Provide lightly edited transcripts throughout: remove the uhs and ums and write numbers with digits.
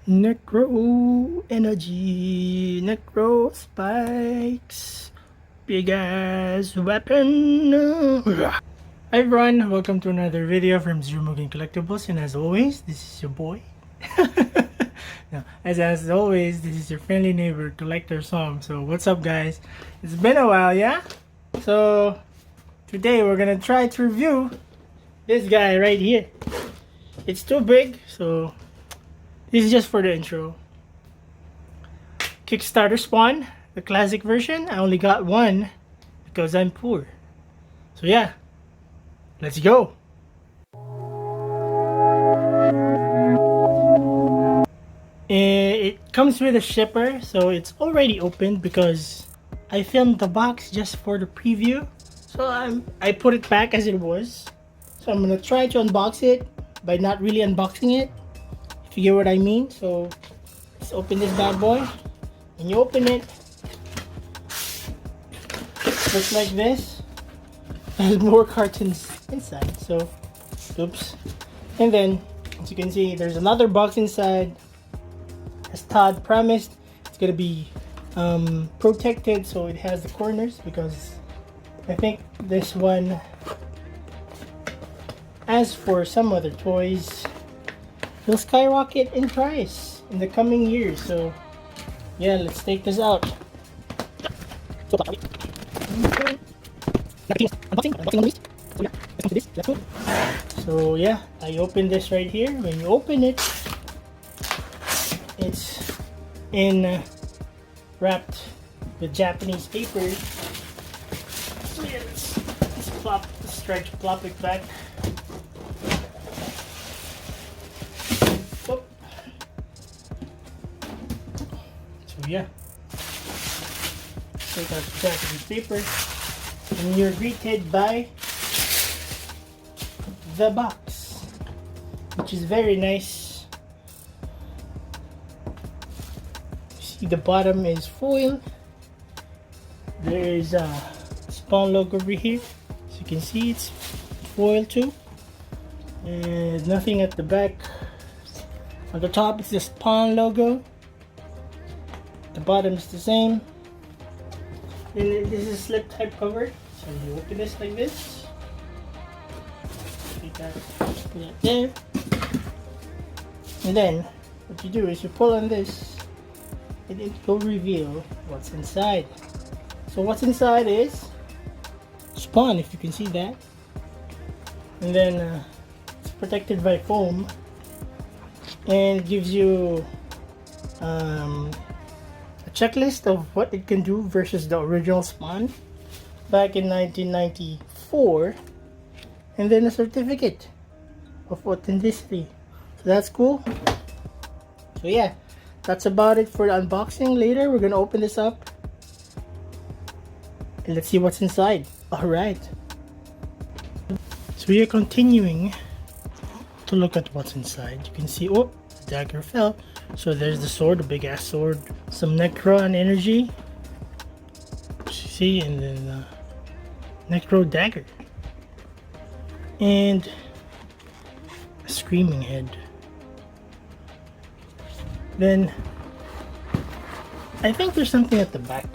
Necro energy, necro spikes, big ass weapon. Hi everyone, welcome to another video from Seromugen Collectibles, and as always, this is your boy. As always, this is your friendly neighbor Collector Song. So what's up, guys? It's been a while, yeah. So today we're gonna try to review this guy right here. It's too big, so this is just for the intro. Kickstarter Spawn, the classic version. I only got one because I'm poor. So yeah, let's go. It comes with a shipper, so it's already opened because I filmed the box just for the preview. So I put it back as it was. So I'm gonna try to unbox it by not really unboxing it, if you get what I mean. So let's open this bad boy. When you open it, looks like this. There's more cartons inside, so oops. And then as you can see, there's another box inside. As Todd promised, it's gonna be protected, so it has the corners, because I think this one, as for some other toys, will skyrocket in price in the coming years. So yeah, let's take this out. So yeah, I opened this right here. When you open it, it's in wrapped with Japanese paper. So yeah, let's try to plop it back. Oh. So yeah, take out the Japanese paper, and you're greeted by the box, which is very nice. The bottom is foil. There is a Spawn logo over here, so you can see it's foil too, and nothing at the back. On the top it's the Spawn logo, the bottom is the same, and this is a slip type cover, so you open this like this, put that there, and then what you do is you pull on this, and it will reveal what's inside. So what's inside is Spawn, if you can see that, and then it's protected by foam, and it gives you a checklist of what it can do versus the original Spawn back in 1994, and then a certificate of authenticity. So that's cool. So yeah, that's about it for the unboxing. Later we're gonna open this up and let's see what's inside. Alright, so we are continuing to look at what's inside. You can see, oh, the dagger fell. So there's the sword, the big ass sword, some necro and energy, you see, and then necro dagger, and a screaming head. Then I think there's something at the back.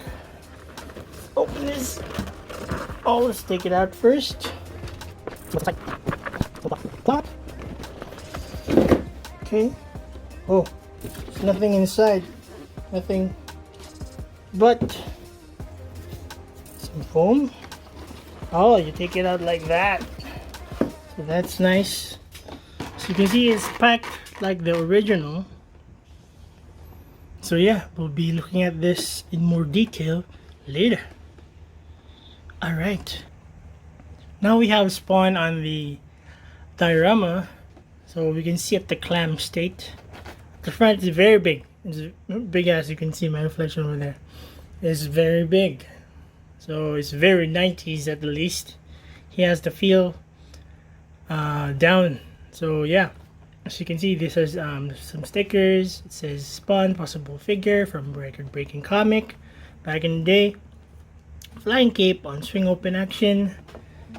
Open this. Oh, let's take it out first. Plop. Okay. Oh, there's nothing inside. Nothing but some foam. Oh, you take it out like that. So that's nice. So you can see it's packed like the original. So yeah, we'll be looking at this in more detail later. Alright, now we have Spawn on the diorama, so we can see at the Clam state. The front is very big. It's big, as you can see my reflection over there. It's very big, so it's very 90s at the least. He has the feel down. So yeah, as you can see, this has some stickers. It says Spawn, possible figure from record-breaking comic back in the day. Flying cape on swing open action.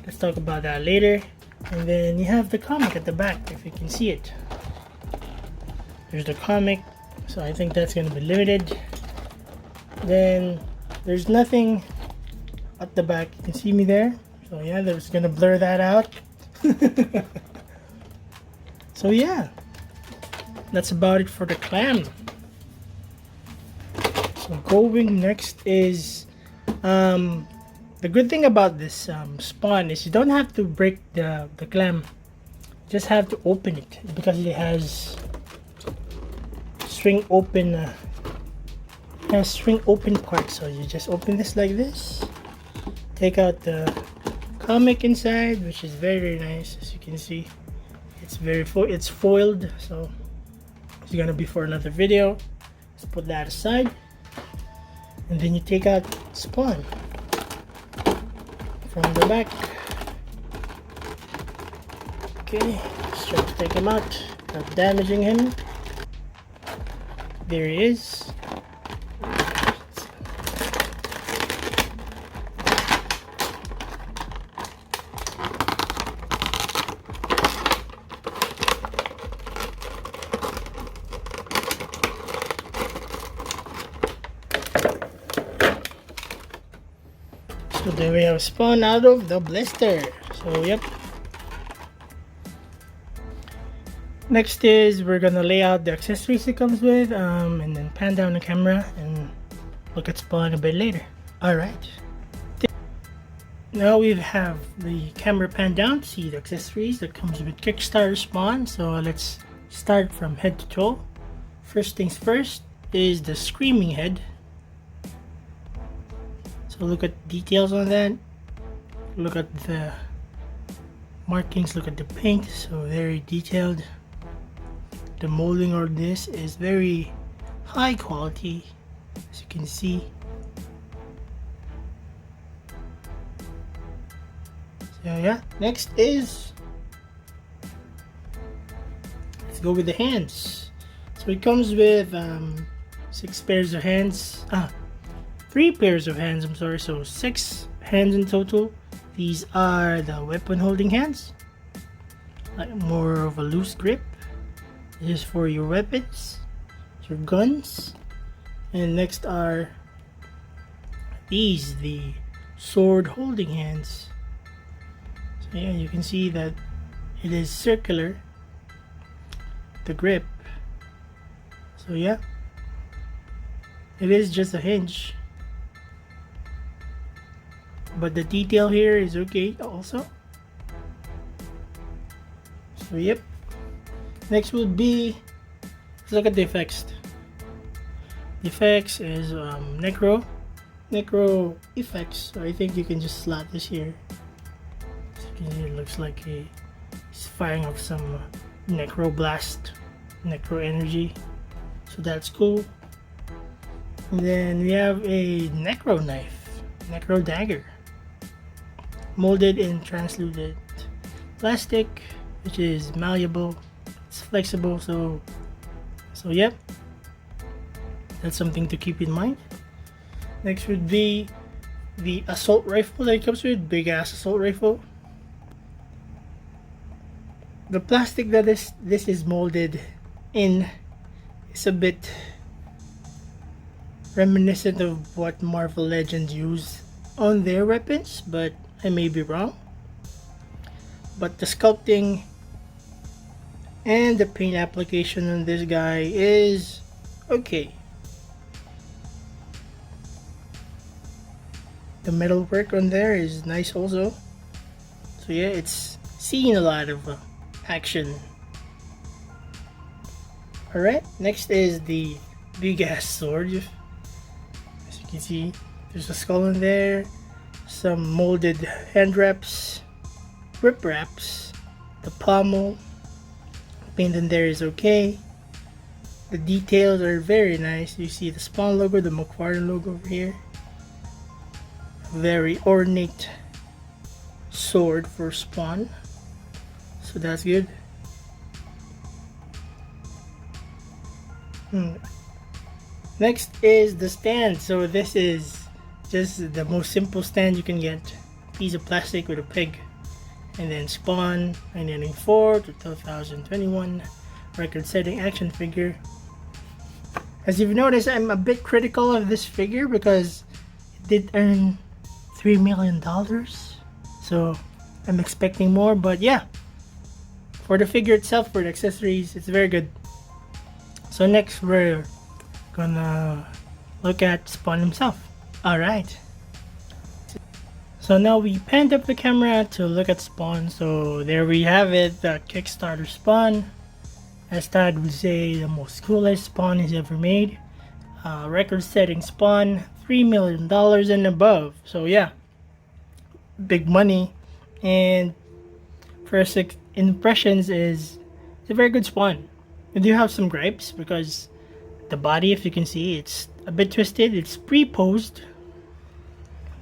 Let's talk about that later. And then you have the comic at the back, if you can see it. There's the comic So I think that's gonna be limited. Then there's nothing at the back. You can see me there. So yeah, there's gonna blur that out. So yeah, that's about it for the Clam. So going next is the good thing about this Spawn is you don't have to break the Clam. You just have to open it because it has string open part. So you just open this like this, take out the comic inside, which is very nice. As you can see, it's foiled, so it's gonna be for another video. Let's put that aside, and then you take out Spawn from the back. Okay, let's try to take him out without damaging him. There he is. So there we have Spawn out of the blister. So yep. Next is we're gonna lay out the accessories it comes with, and then pan down the camera and look at Spawn a bit later. Alright. Now we have the camera pan down to see the accessories that comes with Kickstarter Spawn. So let's start from head to toe. First things first is the screaming head. So look at details on that. Look at the markings, look at the paint, so very detailed. The molding on this is very high quality, as you can see. So yeah, next is, let's go with the hands. So it comes with 6 pairs of hands, 3 pairs of hands, I'm sorry, so 6 hands in total. These are the weapon holding hands, like more of a loose grip. This is for your weapons, your guns. And next are these, the sword holding hands. So yeah, you can see that it is circular, the grip. So yeah, it is just a hinge, but the detail here is okay also. So yep. Next would be, let's look at the effects. The effects is necro effects. So I think you can just slot this here. So you can see it looks like he's firing off some necro blast, necro energy. So that's cool. And then we have a necro knife, necro dagger, molded in translucent plastic, which is malleable. It's flexible, so yep, that's something to keep in mind. Next would be the assault rifle that it comes with, big ass assault rifle. The plastic that this is molded in is a bit reminiscent of what Marvel Legends use on their weapons, but I may be wrong. But the sculpting and the paint application on this guy is okay. The metal work on there is nice also. So yeah, it's seen a lot of action. Alright, next is the big ass sword. As you can see, there's a skull in there, some molded hand wraps, grip wraps, the pommel. Paint in there is okay. The details are very nice. You see the Spawn logo, the McFarlane logo over here. Very ornate sword for Spawn, so that's good. Next is the stand. So this is just the most simple stand you can get. Piece of plastic with a peg. And then Spawn 1994 to 2021 record setting action figure. As you've noticed, I'm a bit critical of this figure because it did earn $3 million. So I'm expecting more, but yeah, for the figure itself, for the accessories, it's very good. So next we're gonna look at Spawn himself. Alright. So now we panned up the camera to look at Spawn. So there we have it, the Kickstarter Spawn. As Todd would say, the most coolest Spawn he's ever made. Record-setting Spawn, $3 million and above. So yeah, big money. And first impressions is it's a very good Spawn. I do have some gripes because the body, if you can see, it's a bit twisted. It's pre-posed.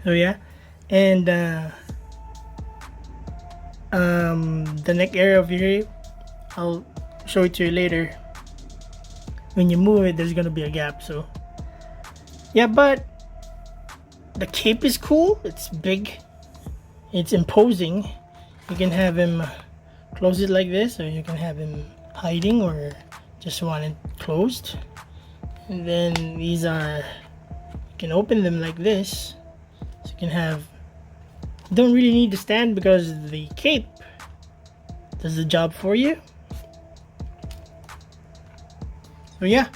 So yeah. And the neck area over here, I'll show it to you later. When you move it, there's gonna be a gap. So yeah, but the cape is cool. It's big, it's imposing. You can have him close it like this, or you can have him hiding, or just want it closed. And then these are, you can open them like this, so you can have, you don't really need to stand because the cape does the job for you. So yeah,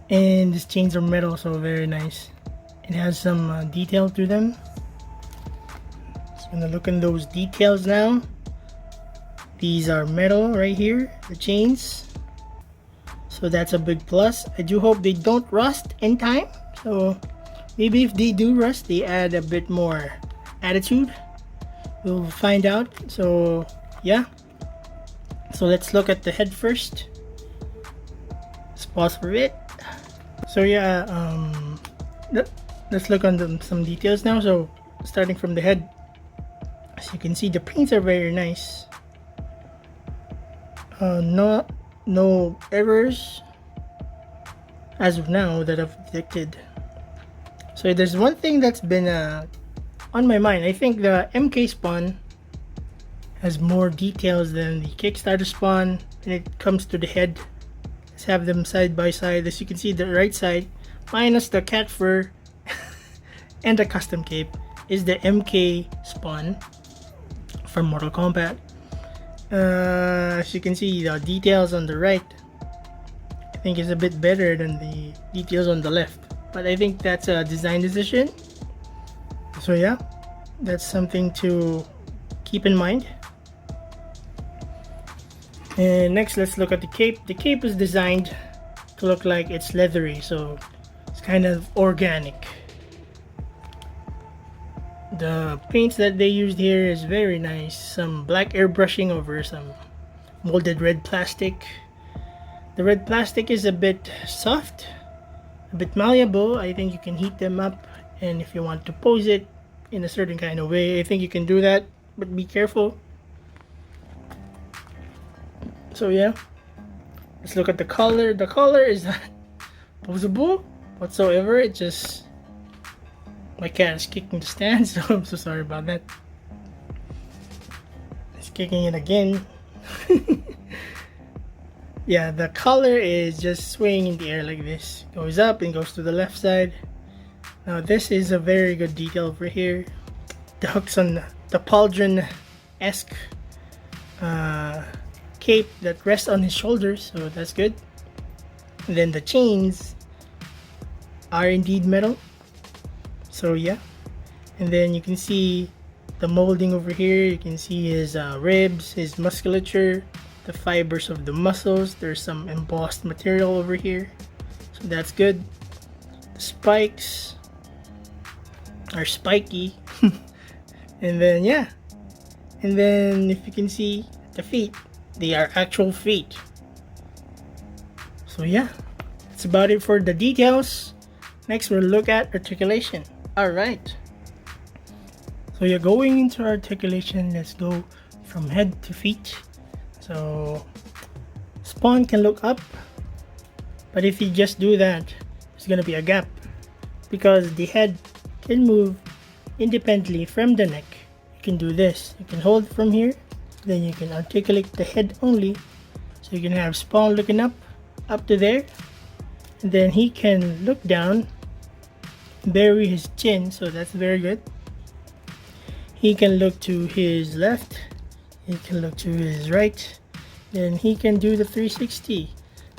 and these chains are metal, so very nice. It has some detail to them. Just gonna look in those details now. These are metal right here, the chains, so that's a big plus. I do hope they don't rust in time, so maybe if they do rust, they add a bit more attitude. We'll find out. So yeah, so let's look at the head first. Let's pause for it. So yeah, let's look on some details now. So starting from the head, as you can see, the prints are very nice. No errors as of now that I've detected. So there's one thing that's been on my mind. I think the MK Spawn has more details than the Kickstarter Spawn when it comes to the head. Let's have them side by side. As you can see, the right side, minus the cat fur and the custom cape, is the MK Spawn from Mortal Kombat. As you can see, the details on the right, I think, is a bit better than the details on the left, but I think that's a design decision. So yeah, that's something to keep in mind. And next, let's look at the cape. The cape is designed to look like it's leathery, so it's kind of organic. The paints that they used here is very nice. Some black airbrushing over some molded red plastic. The red plastic is a bit soft, a bit malleable. I think you can heat them up, and if you want to pose it in a certain kind of way, I think you can do that, but be careful. So yeah, let's look at the color. The color is not posable whatsoever. It just, my cat is kicking the stand, so I'm so sorry about that. It's kicking it again. Yeah, the color is just swaying in the air like this. Goes up and goes to the left side. Now this is a very good detail over here. The hooks on the pauldron-esque cape that rests on his shoulders, so that's good. And then the chains are indeed metal. So yeah, and then you can see the molding over here. You can see his ribs, his musculature, the fibers of the muscles. There's some embossed material over here, so that's good. The spikes are spiky. And then yeah, and then if you can see the feet, they are actual feet. So yeah, that's about it for the details. Next, we'll look at articulation. Alright, so you're going into articulation. Let's go from head to feet. So Spawn can look up, but if you just do that, there's gonna be a gap because the head can move independently from the neck. You can do this. You can hold from here, then you can articulate the head only, so you can have Spawn looking up to there, And then he can look down, bury his chin, so that's very good. He can look to his left, he can look to his right, then he can do the 360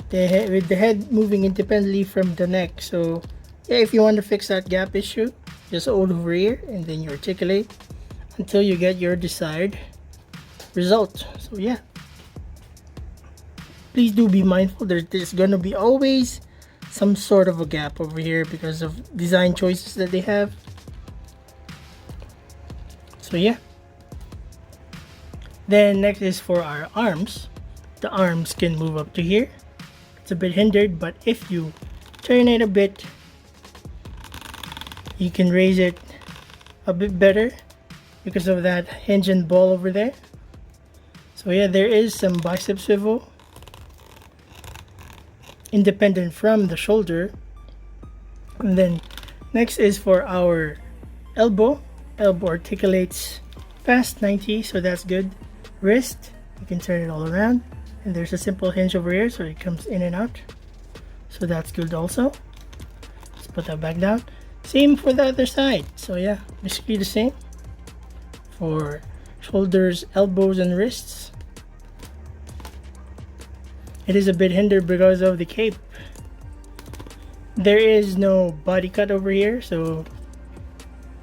with the head moving independently from the neck. So yeah, if you want to fix that gap issue, just hold over here and then you articulate until you get your desired result. So yeah, please do be mindful. There's gonna be always some sort of a gap over here because of design choices that they have. So yeah. Then next is for our arms. The arms can move up to here. It's a bit hindered, but if you turn it a bit, you can raise it a bit better because of that hinge and ball over there. So yeah, there is some bicep swivel independent from the shoulder. And then next is for our elbow. Elbow articulates past 90, so that's good. Wrist, you can turn it all around, and there's a simple hinge over here, so it comes in and out, so that's good also. Let's put that back down. Same for the other side. So yeah, basically the same for shoulders, elbows, and wrists. It is a bit hindered because of the cape. There is no body cut over here, so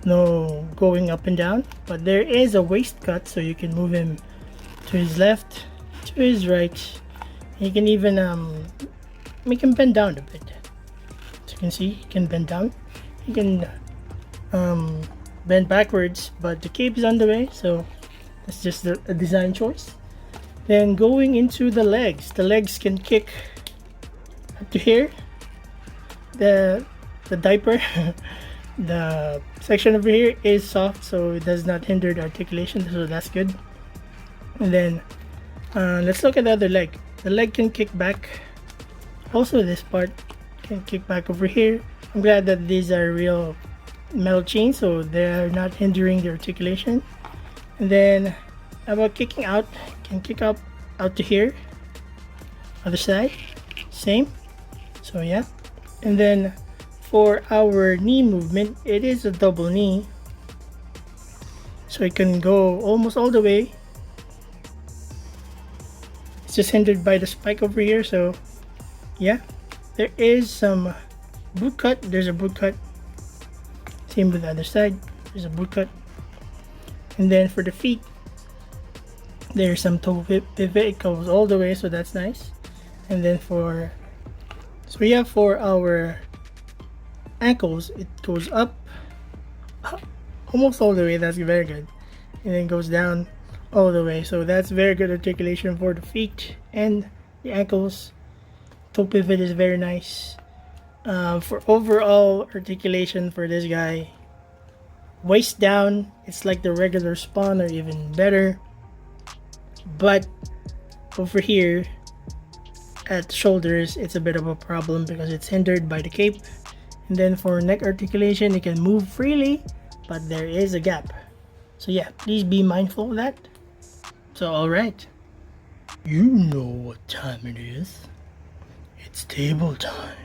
no going up and down, but there is a waist cut, so you can move him to his left, to his right. You can even make him bend down a bit. As you can see, he can bend down. He can bend backwards, but the cape is on the way, so that's just a design choice. Then going into the legs can kick up to here. The diaper the section over here is soft, so it does not hinder the articulation, so that's good. And then let's look at the other leg. The leg can kick back. Also this part can kick back over here. I'm glad that these are real metal chains, so they're not hindering the articulation. And then about kicking out, can kick up out to here. Other side, same. So yeah. And then for our knee movement, it is a double knee, so it can go almost all the way. It's just hindered by the spike over here, so yeah. There is some boot cut. There's a boot cut. Same with the other side. There's a boot cut. And then for the feet, there's some toe pivot. It goes all the way, so that's nice. And then for our ankles, it goes up almost all the way. That's very good. And then goes down all the way, so that's very good articulation for the feet and the ankles. Toe pivot is very nice. For overall articulation for this guy, waist down, it's like the regular Spawn or even better, but over here at the shoulders, it's a bit of a problem because it's hindered by the cape. And then for neck articulation, it can move freely, but there is a gap. So yeah, please be mindful of that. So alright, you know what time it is. It's table time.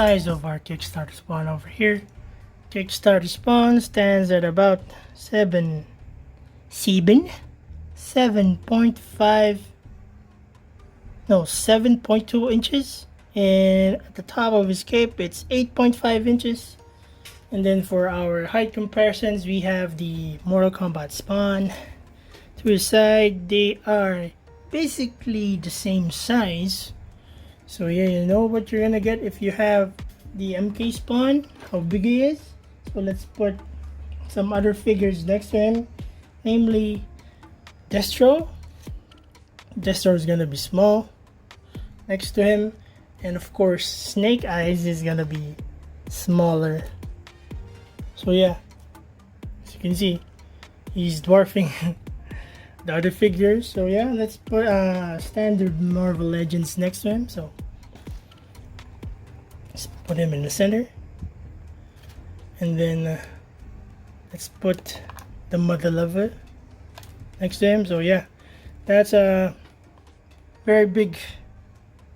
size of our Kickstarter Spawn over here. Kickstarter Spawn stands at about 7.2 inches, and at the top of his cape it's 8.5 inches. And then for our height comparisons, we have the Mortal Kombat Spawn. To his side, they are basically the same size. So yeah, you know what you're gonna get if you have the MK Spawn, how big he is. So let's put some other figures next to him, namely Destro. Destro is gonna be small next to him, and of course Snake Eyes is gonna be smaller. So yeah, as you can see, he's dwarfing the other figures. So yeah, let's put standard Marvel Legends next to him. So let's put him in the center, and then let's put the Mother Lover next to him. So yeah, that's a very big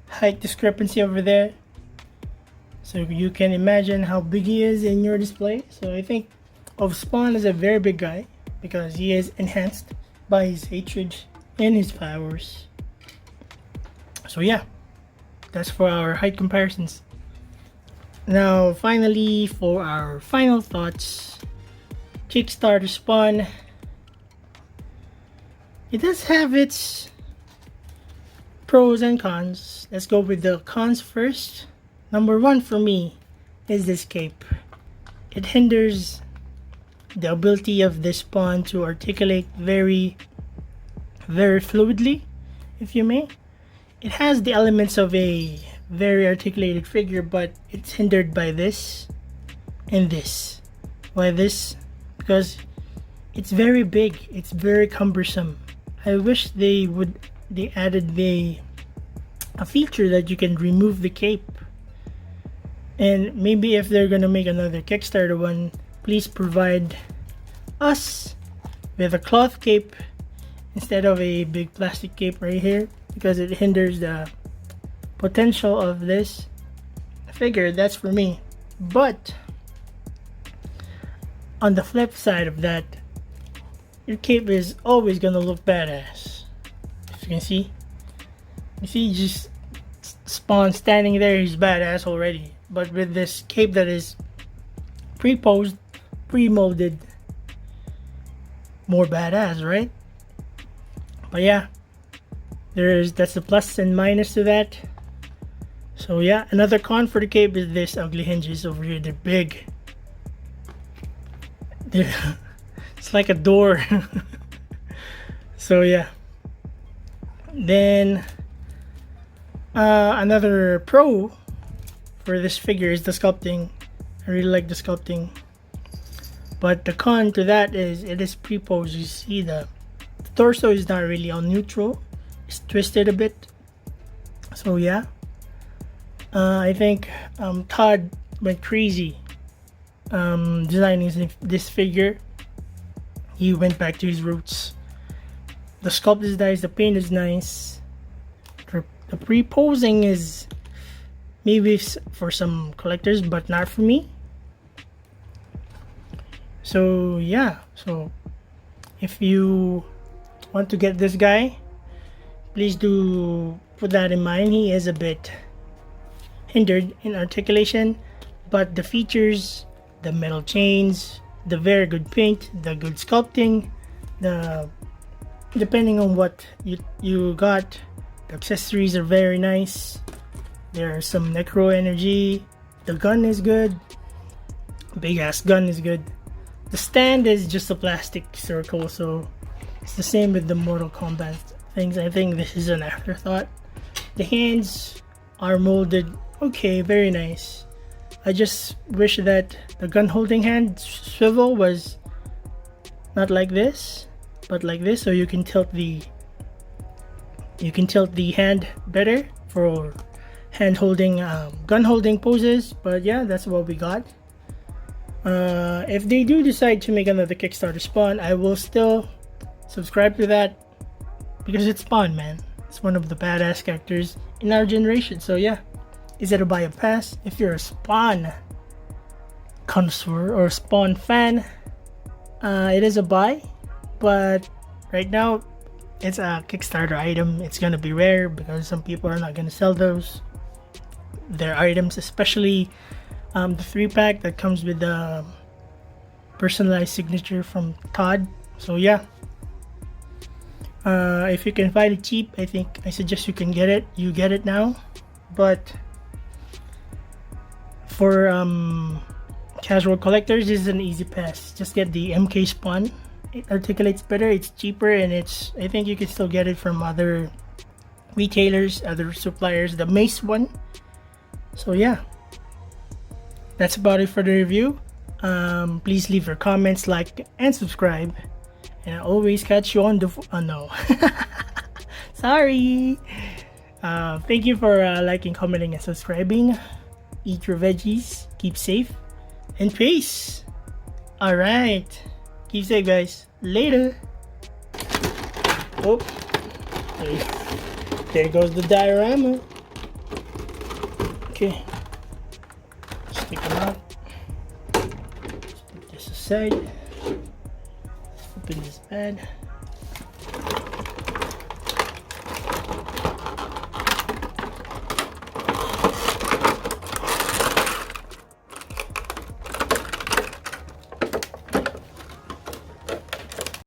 height discrepancy over there. So you can imagine how big he is in your display. So I think of Spawn as a very big guy because he is enhanced by his hatred and his powers. So yeah, that's for our height comparisons. Now finally, for our final thoughts, Kickstarter Spawn, it does have its pros and cons. Let's go with the cons first. Number one for me is this cape. It hinders the ability of this Spawn to articulate very fluidly, if you may. It has the elements of a very articulated figure, but it's hindered by this and this. Why this? Because it's very big, it's very cumbersome. I wish they added a feature that you can remove the cape. And maybe if they're gonna make another Kickstarter one, please provide us with a cloth cape instead of a big plastic cape right here, because it hinders the potential of this figure. That's for me. But on the flip side of that, your cape is always gonna look badass. As you can see, just Spawn standing there, he's badass already. But with this cape that is pre-posed, pre-molded, more badass, right? But yeah, that's the plus and minus to that. So yeah, another con for the cape is this ugly hinges over here. They're big. It's like a door. So yeah. Then another pro for this figure is the sculpting. I really like the sculpting. But the con to that is it is pre-posed. You see the torso is not really on neutral. It's twisted a bit. So yeah. I think Todd went crazy designing this figure. He went back to his roots. The sculpt is nice, the paint is nice. The pre-posing is maybe for some collectors, but not for me. So yeah, so if you want to get this guy, please do put that in mind. He is a bit hindered in articulation, but the features, the metal chains, the very good paint, the good sculpting, depending on what you got, the accessories are very nice. There are some necro energy. The gun is good. Big ass gun is good. The stand is just a plastic circle, so it's the same with the Mortal Kombat things. I think this is an afterthought. The hands are molded okay, very nice. I just wish that the gun holding hand swivel was not like this, but like this, so you can tilt the hand better for hand holding, gun holding poses. But yeah, that's what we got. If they do decide to make another Kickstarter Spawn, I will still subscribe to that because it's Spawn, man. It's one of the badass characters in our generation. So yeah, Is it a buy or pass? If you're a Spawn connoisseur or Spawn fan, it is a buy, but right now it's a Kickstarter item. It's gonna be rare because some people are not gonna sell their items, especially the 3-pack that comes with the personalized signature from Todd. So yeah, if you can find it cheap, I suggest you can get it. You get it now, but for casual collectors, this is an easy pass. Just get the MK Spawn. It articulates better, it's cheaper, and I think you can still get it from other retailers, other suppliers, the Mace one. So yeah, that's about it for the review. Please leave your comments, like, and subscribe, and I'll always catch you on the no sorry. Thank you for liking, commenting, and subscribing. Eat your veggies, keep safe, and peace. All right, keep safe, guys. Later. Oh, there goes the diorama. Okay, stick them out. Let's put this aside. Let's open this bag.